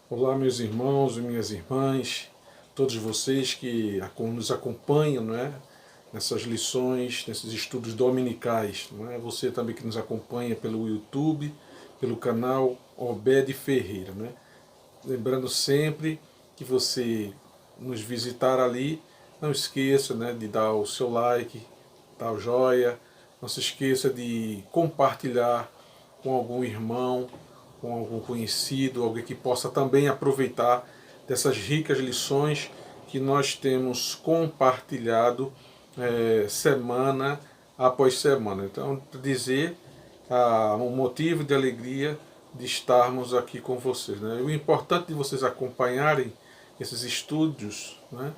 Olá, meus irmãos e minhas irmãs, todos vocês que nos acompanham, não é? Nessas lições, nesses estudos dominicais, não é? Você também que nos acompanha pelo YouTube, pelo canal Obed Ferreira, não é? Lembrando sempre que você nos visitar ali, não esqueça, né, de dar o seu like, dar o joia, não se esqueça de compartilhar com algum irmão, com algum conhecido, alguém que possa também aproveitar dessas ricas lições que nós temos compartilhado semana após semana. Então, dizer um motivo de alegria de estarmos aqui com vocês. Né? O importante de vocês acompanharem esses estúdios, né,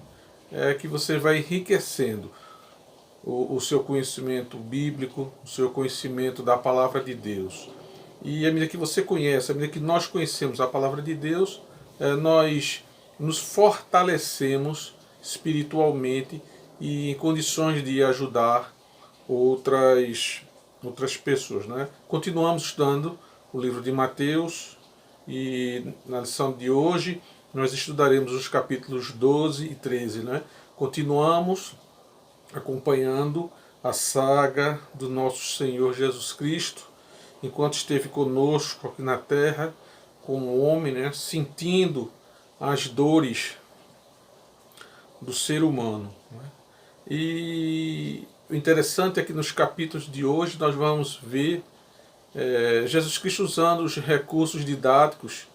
é que você vai enriquecendo o seu conhecimento bíblico, o seu conhecimento da palavra de Deus. E à medida que você conhece, à medida que nós conhecemos a palavra de Deus, nós nos fortalecemos espiritualmente e em condições de ajudar outras pessoas. Né? Continuamos estudando o livro de Mateus e na lição de hoje nós estudaremos os capítulos 12 e 13. Né? Continuamos acompanhando a saga do nosso Senhor Jesus Cristo, enquanto esteve conosco aqui na terra, como homem, né, sentindo as dores do ser humano. Né? E o interessante é que nos capítulos de hoje nós vamos ver Jesus Cristo usando os recursos didáticos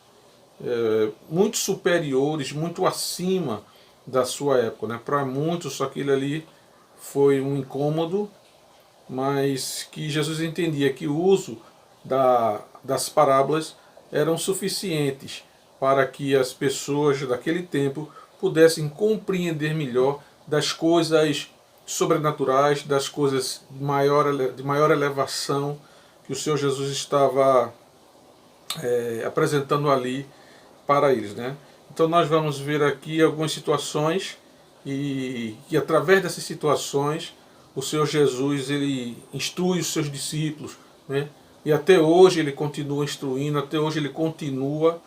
muito superiores, muito acima da sua época. Né? Para muitos aquilo ali foi um incômodo, mas que Jesus entendia que o uso das parábolas eram suficientes para que as pessoas daquele tempo pudessem compreender melhor das coisas sobrenaturais, das coisas de maior elevação que o Senhor Jesus estava apresentando ali para eles. Né? Então nós vamos ver aqui algumas situações e através dessas situações o Senhor Jesus ele instrui os seus discípulos, né? E até hoje ele continua instruindo, até hoje ele continua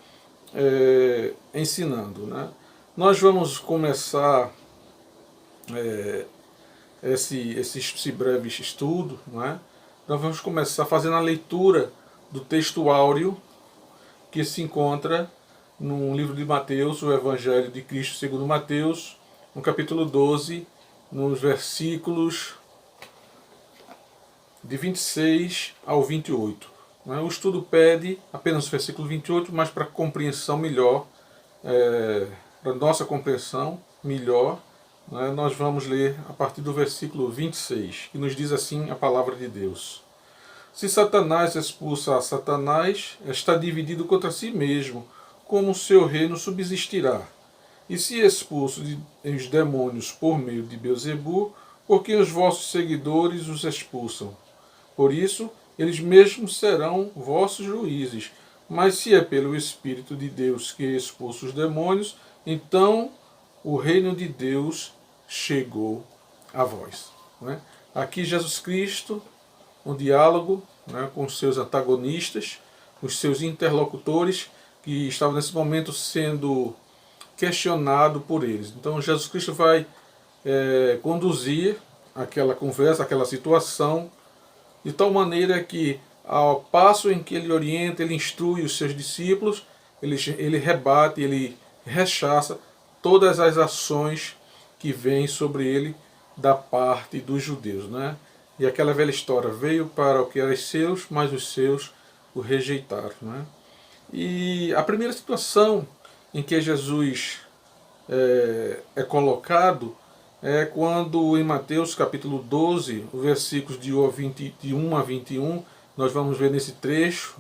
ensinando. Né? Nós vamos começar esse breve estudo, não é? Nós vamos começar fazendo a leitura do texto áureo que se encontra no livro de Mateus, o Evangelho de Cristo segundo Mateus, no capítulo 12, nos versículos de 26 ao 28. O estudo pede apenas o versículo 28, mas para compreensão melhor, para nossa compreensão melhor, nós vamos ler a partir do versículo 26, que nos diz assim a palavra de Deus. Se Satanás expulsa a Satanás, está dividido contra si mesmo, como o seu reino subsistirá. E se expulso os demônios por meio de Beelzebu, por que os vossos seguidores os expulsam? Por isso, eles mesmos serão vossos juízes. Mas se é pelo Espírito de Deus que expulsa os demônios, então o reino de Deus chegou a vós. Né? Aqui Jesus Cristo, um diálogo, né, com os seus antagonistas, os seus interlocutores, que estavam nesse momento sendo questionado por eles. Então Jesus Cristo vai conduzir aquela conversa, aquela situação, de tal maneira que, ao passo em que ele orienta, ele instrui os seus discípulos, ele rebate, ele rechaça todas as ações que vêm sobre ele da parte dos judeus. Né? E aquela velha história, veio para o que era seus, mas os seus o rejeitaram. Né? E a primeira situação em que Jesus é colocado é quando em Mateus capítulo 12, versículos de 1 a 21, nós vamos ver nesse trecho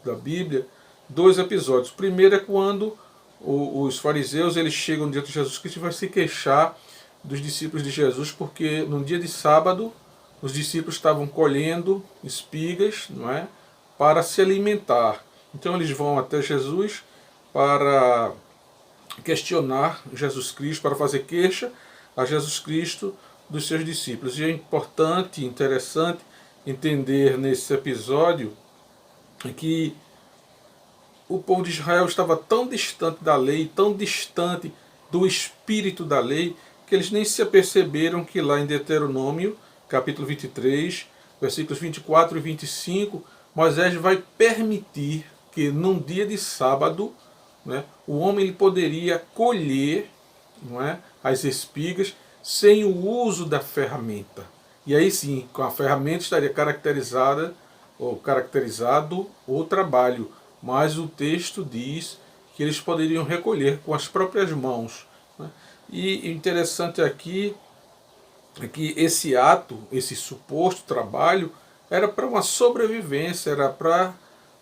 da Bíblia dois episódios. O primeiro é quando os fariseus eles chegam diante de Jesus Cristo e vai se queixar dos discípulos de Jesus, porque no dia de sábado os discípulos estavam colhendo espigas, não é, para se alimentar. Então eles vão até Jesus para questionar Jesus Cristo, para fazer queixa a Jesus Cristo dos seus discípulos. E é importante, interessante entender nesse episódio que o povo de Israel estava tão distante da lei, tão distante do espírito da lei, que eles nem se aperceberam que lá em Deuteronômio, capítulo 23, versículos 24 e 25, Moisés vai permitir que num dia de sábado, né, o homem ele poderia colher, não é, as espigas sem o uso da ferramenta. E aí sim, com a ferramenta estaria caracterizada ou caracterizado o trabalho, mas o texto diz que eles poderiam recolher com as próprias mãos, né? E interessante aqui é que esse ato, esse suposto trabalho, era para uma sobrevivência, era para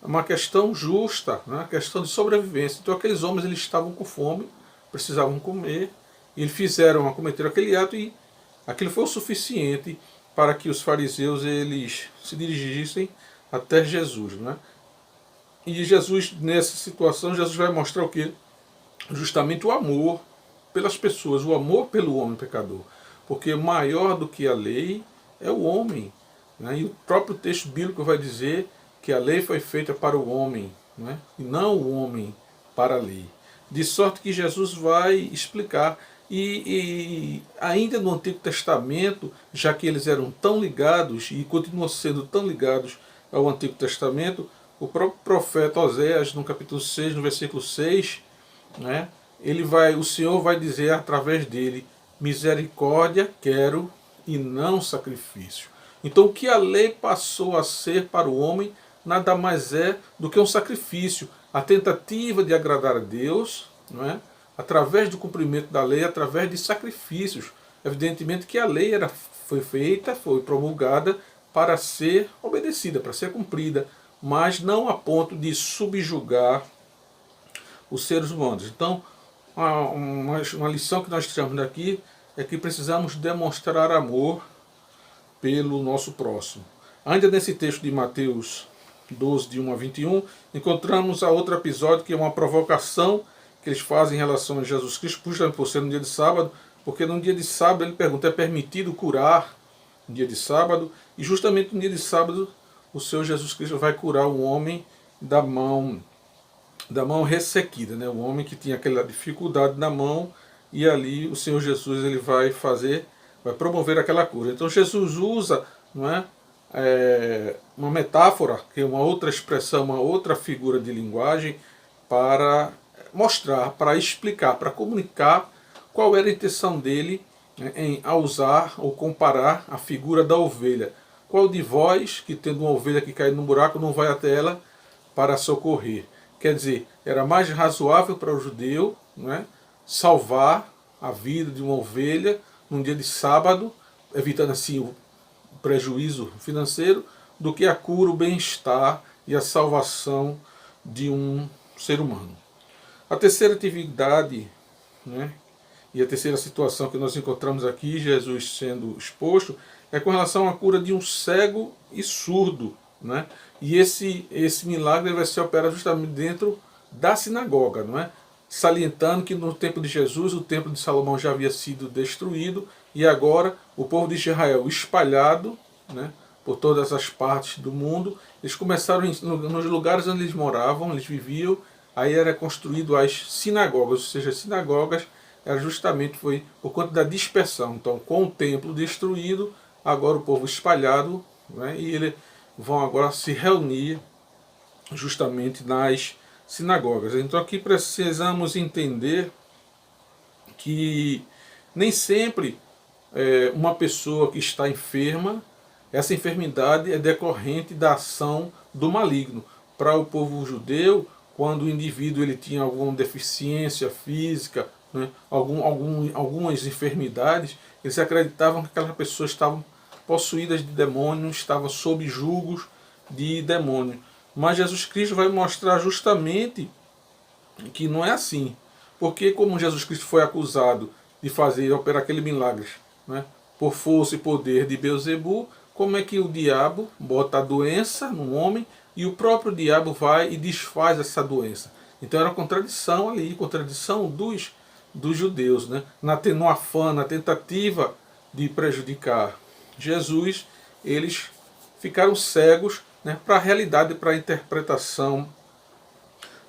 uma questão justa, né? Uma questão de sobrevivência. Então aqueles homens eles estavam com fome, precisavam comer, e eles cometeram aquele ato e aquilo foi o suficiente para que os fariseus eles se dirigissem até Jesus, né? E Jesus, nessa situação, Jesus vai mostrar o que? Justamente o amor pelas pessoas, o amor pelo homem pecador. Porque maior do que a lei é o homem, né? E o próprio texto bíblico vai dizer que a lei foi feita para o homem, né? E não o homem para a lei. De sorte que Jesus vai explicar. E ainda no Antigo Testamento, já que eles eram tão ligados e continuam sendo tão ligados ao Antigo Testamento, o próprio profeta Oséias, no capítulo 6, no versículo 6, né, o Senhor vai dizer através dele: misericórdia quero e não sacrifício. Então o que a lei passou a ser para o homem nada mais é do que um sacrifício, a tentativa de agradar a Deus, não é? Através do cumprimento da lei, através de sacrifícios. Evidentemente que a lei foi feita, foi promulgada para ser obedecida, para ser cumprida, mas não a ponto de subjugar os seres humanos. Então, uma lição que nós tiramos daqui é que precisamos demonstrar amor pelo nosso próximo. Ainda nesse texto de Mateus 12, de 1 a 21, encontramos a outro episódio que é uma provocação que eles fazem em relação a Jesus Cristo, justamente por ser no dia de sábado, porque no dia de sábado ele pergunta: é permitido curar no dia de sábado? E justamente no dia de sábado o Senhor Jesus Cristo vai curar um homem da mão ressequida, né? Um homem que tinha aquela dificuldade na mão, e ali o Senhor Jesus ele vai promover aquela cura. Então Jesus usa, não é, uma metáfora, que é uma outra expressão, uma outra figura de linguagem, para mostrar, para explicar, para comunicar qual era a intenção dele, né, ao usar ou comparar a figura da ovelha. Qual de vós, que tendo uma ovelha que cai num buraco, não vai até ela para socorrer? Quer dizer, era mais razoável para o judeu, né, salvar a vida de uma ovelha num dia de sábado, evitando assim o prejuízo financeiro, do que a cura, o bem-estar e a salvação de um ser humano. A terceira atividade, né, e a terceira situação que nós encontramos aqui, Jesus sendo exposto, é com relação à cura de um cego e surdo, né? E esse milagre vai ser operado justamente dentro da sinagoga, não é? Salientando que no tempo de Jesus o templo de Salomão já havia sido destruído, e agora o povo de Israel, espalhado, né, por todas as partes do mundo, eles começaram nos lugares onde eles moravam, eles viviam, aí era construído as sinagogas, ou seja, as sinagogas era justamente foi por conta da dispersão. Então, com o templo destruído, agora o povo espalhado, né, e eles vão agora se reunir justamente nas sinagogas. Então aqui precisamos entender que nem sempre uma pessoa que está enferma, essa enfermidade é decorrente da ação do maligno. Para o povo judeu, quando o indivíduo ele tinha alguma deficiência física, né, algumas enfermidades, eles acreditavam que aquelas pessoas estavam possuídas de demônios, estavam sob julgos de demônio. Mas Jesus Cristo vai mostrar justamente que não é assim. Porque como Jesus Cristo foi acusado de operar aquele milagre, né, por força e poder de Beelzebu, como é que o diabo bota a doença no homem e o próprio diabo vai e desfaz essa doença? Então era uma contradição ali, contradição dos judeus, né, no afã, na tentativa de prejudicar Jesus, eles ficaram cegos, né, para a realidade, para a interpretação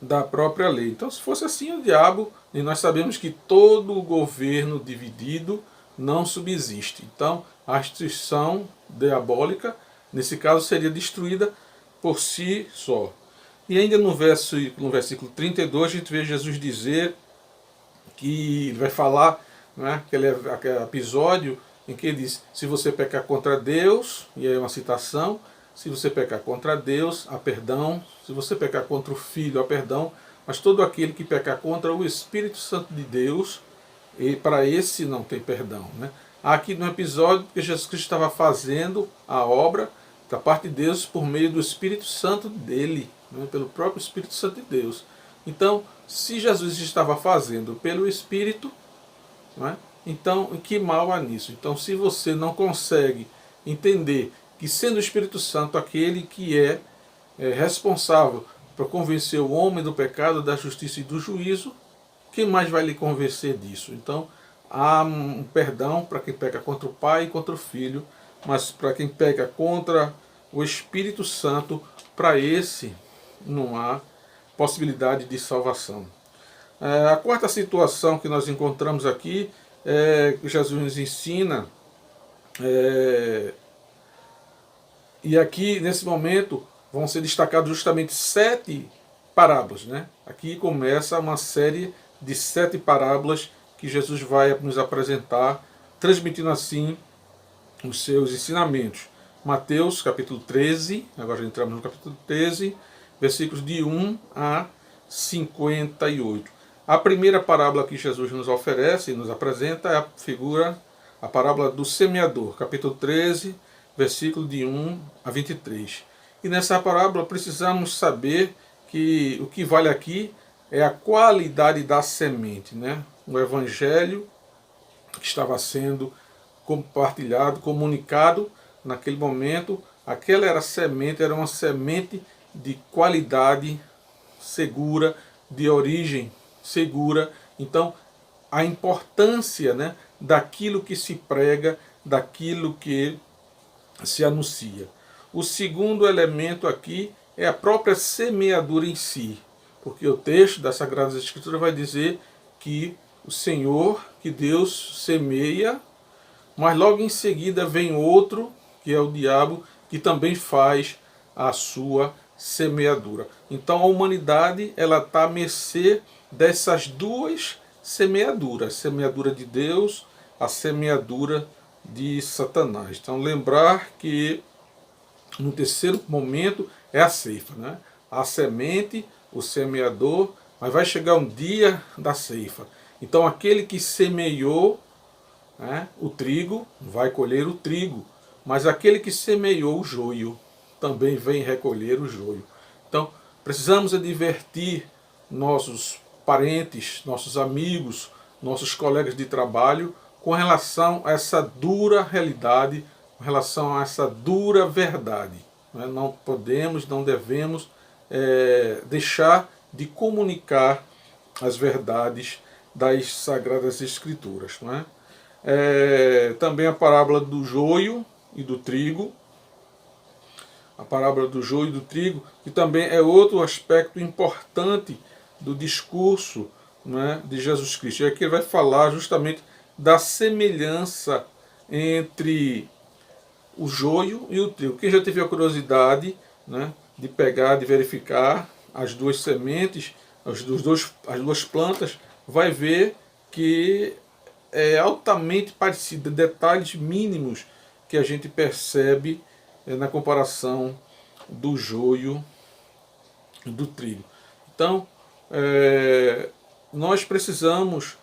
da própria lei. Então, se fosse assim, o diabo, e nós sabemos que todo governo dividido não subsiste. Então, a instituição diabólica, nesse caso, seria destruída por si só. E ainda no versículo 32, a gente vê Jesus dizer que ele vai falar, né, aquele episódio em que ele diz: se você pecar contra Deus, e aí é uma citação, se você pecar contra Deus, há perdão, se você pecar contra o Filho, há perdão, mas todo aquele que pecar contra o Espírito Santo de Deus, e para esse não tem perdão. Né? Aqui no episódio que Jesus Cristo estava fazendo a obra da parte de Deus por meio do Espírito Santo dele, né? Pelo próprio Espírito Santo de Deus. Então, se Jesus estava fazendo pelo Espírito, né? Então que mal há nisso? Então, se você não consegue entender que sendo o Espírito Santo aquele que é responsável para convencer o homem do pecado, da justiça e do juízo, quem mais vai lhe convencer disso? Então, há um perdão para quem peca contra o Pai e contra o Filho, mas para quem peca contra o Espírito Santo, para esse não há possibilidade de salvação. A quarta situação que nós encontramos aqui é que Jesus nos ensina, e aqui nesse momento vão ser destacados justamente 7 parábolas. Né? Aqui começa uma série de 7 parábolas que Jesus vai nos apresentar, transmitindo assim os seus ensinamentos. Mateus capítulo 13, agora já entramos no capítulo 13, versículos de 1 a 58. A primeira parábola que Jesus nos oferece e nos apresenta é a parábola do semeador, capítulo 13, versículo de 1 a 23. E nessa parábola precisamos saber que o que vale aqui é a qualidade da semente, né? O evangelho que estava sendo compartilhado, comunicado naquele momento, aquela era uma semente de qualidade segura, de origem segura. Então, a importância, né, daquilo que se prega, daquilo que se anuncia. O segundo elemento aqui é a própria semeadura em si, porque o texto das Sagradas Escrituras vai dizer que o Senhor, que Deus semeia, mas logo em seguida vem outro, que é o diabo, que também faz a sua semeadura. Então a humanidade ela está à mercê dessas duas semeaduras, a semeadura de Deus, a semeadura de Satanás. Então lembrar que no terceiro momento é a ceifa, né? A semente, o semeador, mas vai chegar um dia da ceifa. Então aquele que semeou, né, o trigo vai colher o trigo, mas aquele que semeou o joio também vem recolher o joio. Então precisamos advertir nossos parentes, nossos amigos, nossos colegas de trabalho com relação a essa dura realidade, com relação a essa dura verdade. Não podemos, não devemos deixar de comunicar as verdades das Sagradas Escrituras. Não é? Também a parábola do joio e do trigo. A parábola do joio e do trigo, que também é outro aspecto importante do discurso, né, de Jesus Cristo. E aqui ele vai falar justamente da semelhança entre o joio e o trigo. Quem já teve a curiosidade, né, de pegar, de verificar as duas sementes, as duas plantas, vai ver que é altamente parecido, detalhes mínimos que a gente percebe na comparação do joio e do trigo. Então, nós precisamos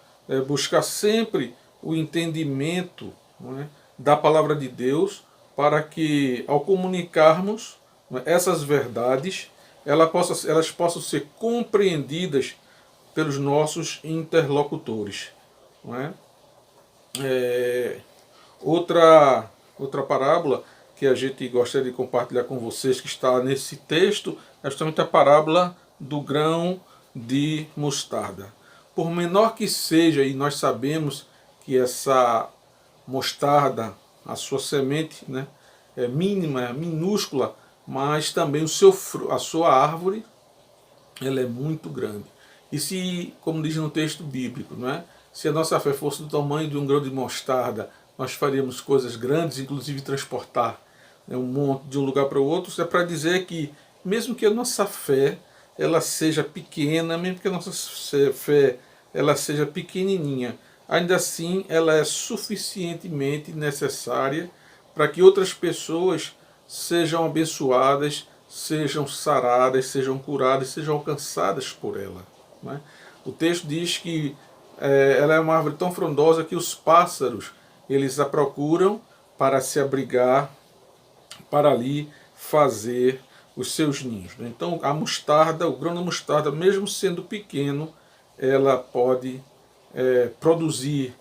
buscar sempre o entendimento, não é, da palavra de Deus, para que, ao comunicarmos, não é, essas verdades, elas possam ser compreendidas pelos nossos interlocutores. Não é? Outra parábola que a gente gostaria de compartilhar com vocês, que está nesse texto, é justamente a parábola do grão de mostarda. Por menor que seja, e nós sabemos que essa mostarda, a sua semente, né, é mínima, é minúscula, mas também a sua árvore ela é muito grande. E se, como diz no texto bíblico, não é? Se a nossa fé fosse do tamanho de um grão de mostarda, nós faríamos coisas grandes, inclusive transportar, né, um monte de um lugar para o outro. Isso é para dizer que, mesmo que a nossa fé ela seja pequena, mesmo que a nossa fé ela seja pequenininha, ainda assim ela é suficientemente necessária para que outras pessoas sejam abençoadas, sejam saradas, sejam curadas, sejam alcançadas por ela. Né? O texto diz que ela é uma árvore tão frondosa que os pássaros eles a procuram para se abrigar, para ali fazer os seus ninhos. Então a mostarda, o grão da mostarda, mesmo sendo pequeno, ela pode produzir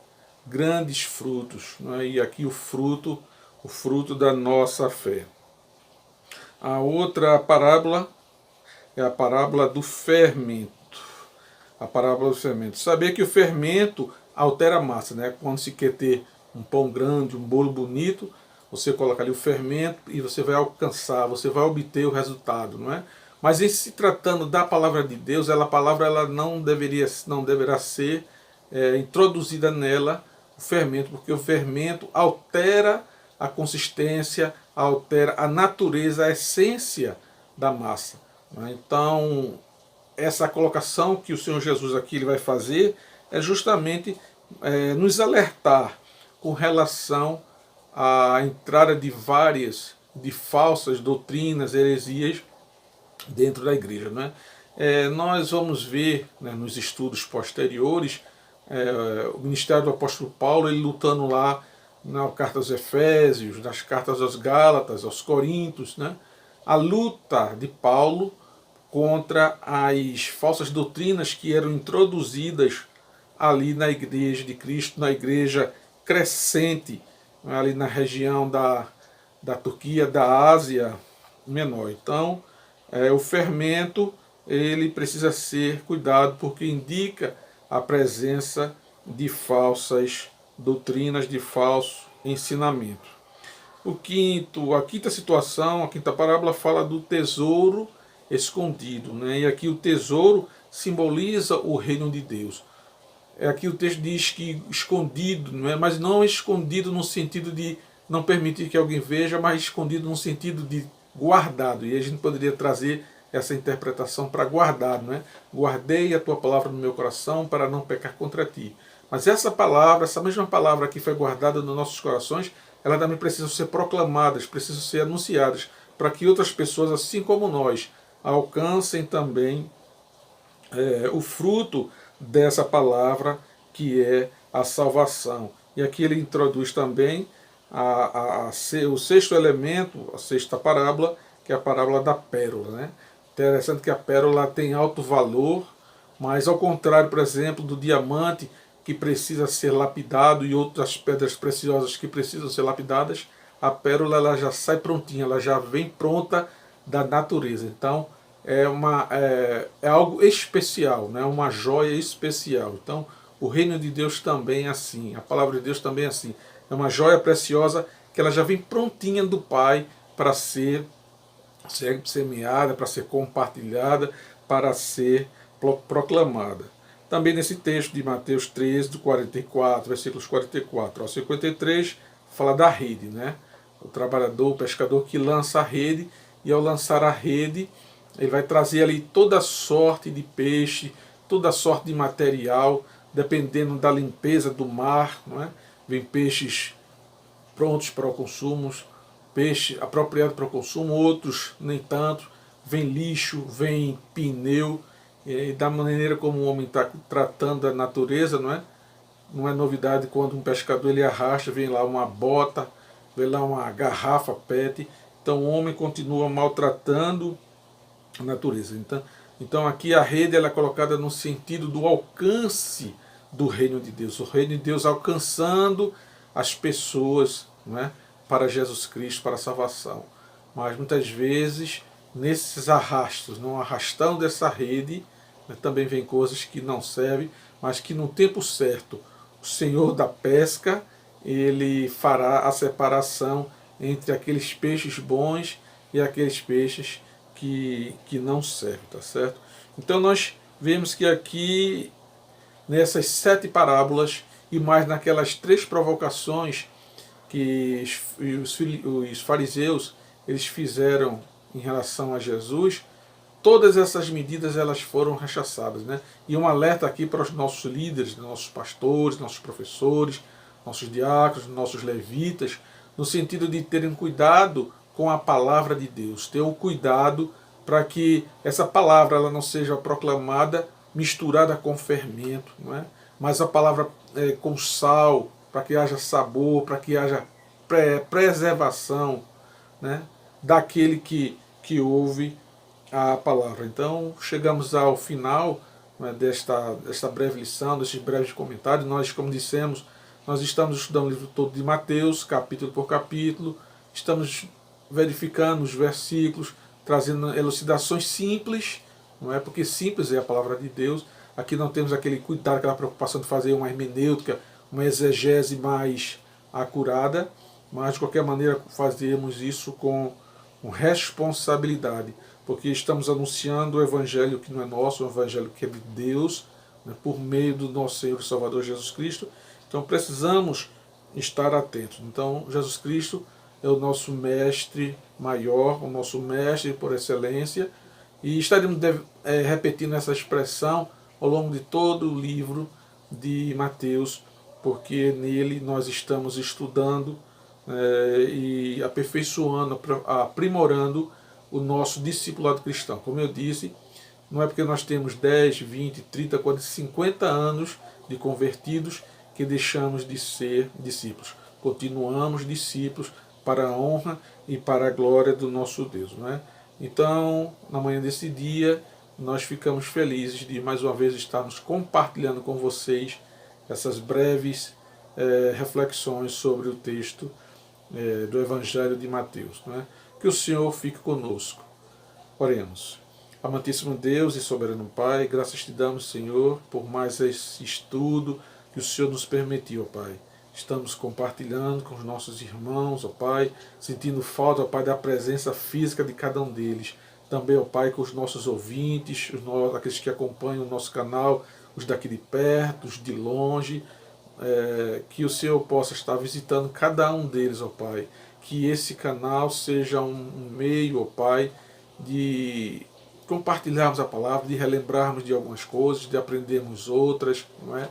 grandes frutos. Né? E aqui o fruto da nossa fé. A outra parábola é a parábola do fermento. A parábola do fermento. Saber que o fermento altera a massa, né? Quando se quer ter um pão grande, um bolo bonito, você coloca ali o fermento e você vai alcançar, você vai obter o resultado, não é? Mas em se tratando da palavra de Deus, a palavra ela não deverá ser introduzida nela o fermento, porque o fermento altera a consistência, altera a natureza, a essência da massa. Né? Então, essa colocação que o Senhor Jesus aqui ele vai fazer é justamente nos alertar com relação à entrada de falsas doutrinas, heresias dentro da igreja. Né? Nós vamos ver, né, nos estudos posteriores o ministério do apóstolo Paulo ele lutando lá na carta aos Efésios, nas cartas aos Gálatas, aos Coríntios, né? A luta de Paulo contra as falsas doutrinas que eram introduzidas ali na igreja de Cristo, na igreja crescente, ali na região da Turquia, da Ásia Menor. Então, o fermento ele precisa ser cuidado porque indica a presença de falsas doutrinas, de falso ensinamento. A quinta situação, a quinta parábola fala do tesouro escondido, né? E aqui o tesouro simboliza o reino de Deus. Aqui o texto diz que escondido, não é? Mas não escondido no sentido de não permitir que alguém veja, mas escondido no sentido de guardado. E a gente poderia trazer essa interpretação para guardar, não é? Guardei a tua palavra no meu coração para não pecar contra ti. Mas essa palavra, essa mesma palavra que foi guardada nos nossos corações, ela também precisa ser proclamadas, precisa ser anunciadas, para que outras pessoas, assim como nós, alcancem também o fruto dessa palavra que é a salvação. E aqui ele introduz também o sexto elemento, a sexta parábola, que é a parábola da pérola. Né? Interessante que a pérola tem alto valor, mas ao contrário, por exemplo, do diamante, que precisa ser lapidado, e outras pedras preciosas que precisam ser lapidadas, a pérola ela já sai prontinha, ela já vem pronta da natureza. Então é algo especial, né? Uma joia especial. Então o reino de Deus também é assim, a palavra de Deus também é assim. É uma joia preciosa que ela já vem prontinha do Pai para ser semeada, para ser compartilhada, para ser proclamada. Também nesse texto de Mateus 13, do 44, versículos 44 ao 53, fala da rede, né? O trabalhador, o pescador que lança a rede, e ao lançar a rede, ele vai trazer ali toda sorte de peixe, toda sorte de material, dependendo da limpeza do mar, não é? Vem peixes prontos para o consumo, peixe apropriado para o consumo, outros nem tanto, vem lixo, vem pneu, e da maneira como o homem está tratando a natureza, não é? Não é novidade quando um pescador ele arrasta, vem lá uma bota, vem lá uma garrafa PET, então o homem continua maltratando a natureza. Então aqui a rede ela é colocada no sentido do alcance do reino de Deus, o reino de Deus alcançando as pessoas, não é? Para Jesus Cristo, para a salvação. Mas muitas vezes, nesses arrastos, no arrastão dessa rede, também vem coisas que não servem, mas que no tempo certo, o Senhor da pesca, ele fará a separação entre aqueles peixes bons e aqueles peixes que não servem, tá certo? Então nós vemos que aqui, nessas 7 parábolas, e mais naquelas 3 provocações que os fariseus eles fizeram em relação a Jesus, todas essas medidas elas foram rechaçadas, né? E um alerta aqui para os nossos líderes, nossos pastores, nossos professores, nossos diáconos, nossos levitas, no sentido de terem cuidado com a palavra de Deus, ter o cuidado para que essa palavra ela não seja proclamada misturada com fermento, não é? Mas a palavra com sal, para que haja sabor, para que haja preservação, né, daquele que ouve a palavra. Então, chegamos ao final, né, desta breve lição, desses breves comentários. Nós, como dissemos, nós estamos estudando o livro todo de Mateus, capítulo por capítulo, estamos verificando os versículos, trazendo elucidações simples, não é? Porque simples é a palavra de Deus. Aqui não temos aquele cuidado, aquela preocupação de fazer uma hermenêutica, uma exegese mais acurada, mas de qualquer maneira fazemos isso com responsabilidade, porque estamos anunciando o Evangelho que não é nosso, o Evangelho que é de Deus, né, por meio do nosso Senhor e Salvador Jesus Cristo. Então precisamos estar atentos. Então Jesus Cristo é o nosso mestre maior, o nosso mestre por excelência, e estaremos repetindo essa expressão ao longo de todo o livro de Mateus, porque nele nós estamos estudando e aperfeiçoando, aprimorando o nosso discipulado cristão. Como eu disse, não é porque nós temos 10, 20, 30, 40, 50 anos de convertidos que deixamos de ser discípulos. Continuamos discípulos para a honra e para a glória do nosso Deus, não é? Então, na manhã desse dia, nós ficamos felizes de mais uma vez estarmos compartilhando com vocês essas breves reflexões sobre o texto do Evangelho de Mateus, não é? Que o Senhor fique conosco. Oremos. Amantíssimo Deus e soberano Pai, graças te damos, Senhor, por mais esse estudo que o Senhor nos permitiu, ó Pai. Estamos compartilhando com os nossos irmãos, ó Pai, sentindo falta, ó Pai, da presença física de cada um deles. Também, ó Pai, com os nossos ouvintes, aqueles que acompanham o nosso canal, os daqui de perto, os de longe, que o Senhor possa estar visitando cada um deles, ó Pai. Que esse canal seja um meio, ó Pai, de compartilharmos a palavra, de relembrarmos de algumas coisas, de aprendermos outras, não é?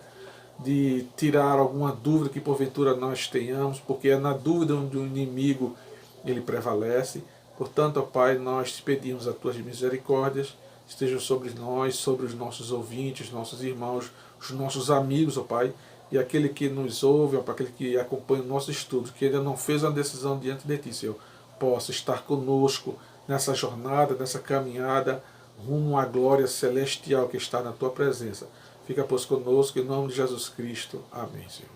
De tirar alguma dúvida que porventura nós tenhamos, porque é na dúvida onde o inimigo ele prevalece. Portanto, ó Pai, nós te pedimos as tuas misericórdias, estejam sobre nós, sobre os nossos ouvintes, nossos irmãos, os nossos amigos, ó Pai, e aquele que nos ouve, ó Pai, aquele que acompanha o nosso estudo, que ainda não fez uma decisão diante de Ti, Senhor, possa estar conosco nessa jornada, nessa caminhada, rumo à glória celestial que está na Tua presença. Fica, pois, conosco, em nome de Jesus Cristo. Amém, Senhor.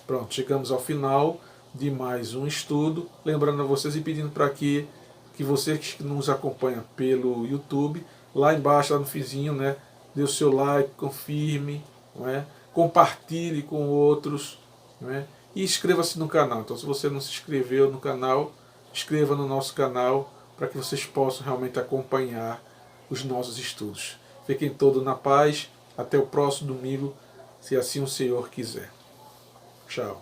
Pronto, chegamos ao final de mais um estudo. Lembrando a vocês e pedindo para que você que nos acompanha pelo YouTube, lá embaixo, lá no fizinho, né, dê o seu like, confirme, não é? Compartilhe com outros, não é? E inscreva-se no canal. Então, se você não se inscreveu no canal, inscreva no nosso canal para que vocês possam realmente acompanhar os nossos estudos. Fiquem todos na paz. Até o próximo domingo, se assim o Senhor quiser. Tchau.